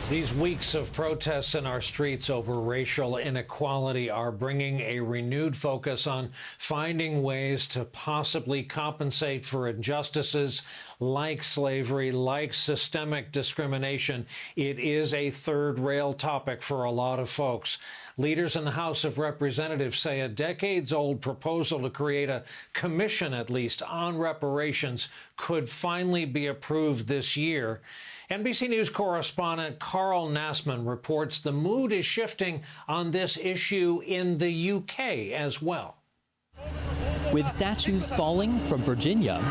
These weeks of protests in our streets over racial inequality are bringing a renewed focus on finding ways to possibly compensate for injustices like slavery, like systemic discrimination. It is a third rail topic for a lot of folks. Leaders in the House of Representatives say a decades-old proposal to create a commission, at least, on reparations could finally be approved this year. NBC News correspondent Nasman reports the mood is shifting on this issue in the UK as well. With statues falling from Virginia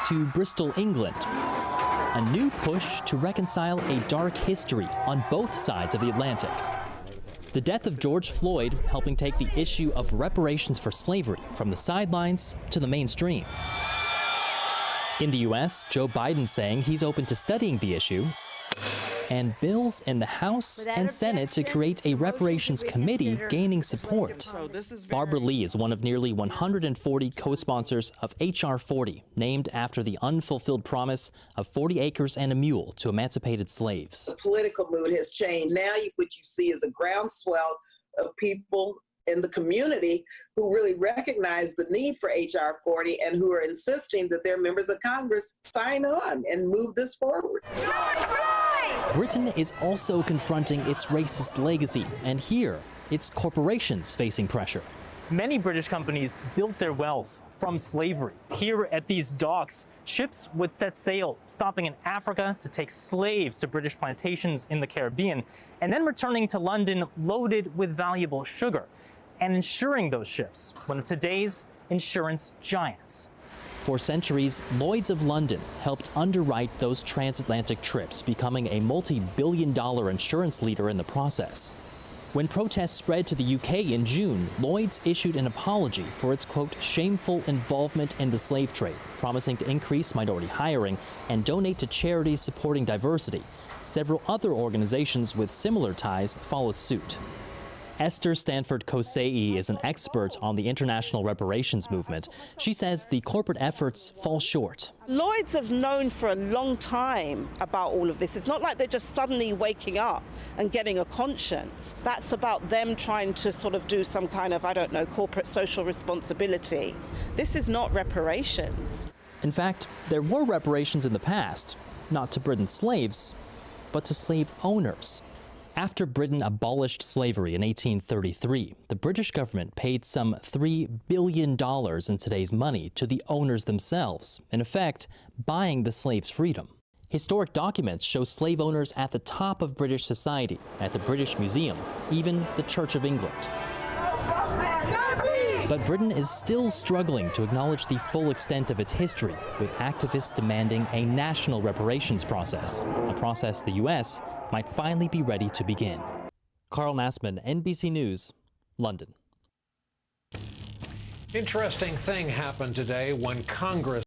to Bristol, England, a new push to reconcile a dark history on both sides of the Atlantic. The death of George Floyd helping take the issue of reparations for slavery from the sidelines to the mainstream. In the U.S., Joe Biden saying he's open to studying the issue, and bills in the House and Senate to create a reparations committee gaining support. Barbara Lee is one of nearly 140 co-sponsors of H.R. 40, named after the unfulfilled promise of 40 acres and a mule to emancipated slaves. The political mood has changed. Now what you see is a groundswell of people in the community who really recognize the need for H.R. 40 and who are insisting that their members of Congress sign on and move this forward. Britain is also confronting its racist legacy, and here, it's corporations facing pressure. Many British companies built their wealth from slavery. Here at these docks, ships would set sail, stopping in Africa to take slaves to British plantations in the Caribbean, and then returning to London loaded with valuable sugar, and insuring those ships, one of today's insurance giants. For centuries, Lloyd's of London helped underwrite those transatlantic trips, becoming a multi-billion-dollar insurance leader in the process. When protests spread to the UK in June, Lloyd's issued an apology for its, quote, shameful involvement in the slave trade, promising to increase minority hiring and donate to charities supporting diversity. Several other organizations with similar ties followed suit. Esther Stanford-Kosei is an expert on the international reparations movement. She says the corporate efforts fall short. Lloyd's have known for a long time about all of this. It's not like they're just suddenly waking up and getting a conscience. That's about them trying to sort of do some kind of, I don't know, corporate social responsibility. This is not reparations. In fact, there were reparations in the past, not to Britain's slaves, but to slave owners. After Britain abolished slavery in 1833, the British government paid some $3 billion in today's money to the owners themselves, in effect, buying the slaves' freedom. Historic documents show slave owners at the top of British society, at the British Museum, even the Church of England. But Britain is still struggling to acknowledge the full extent of its history, with activists demanding a national reparations process, a process the U.S. might finally be ready to begin. Nasman, NBC News, London. Interesting thing happened today when Congress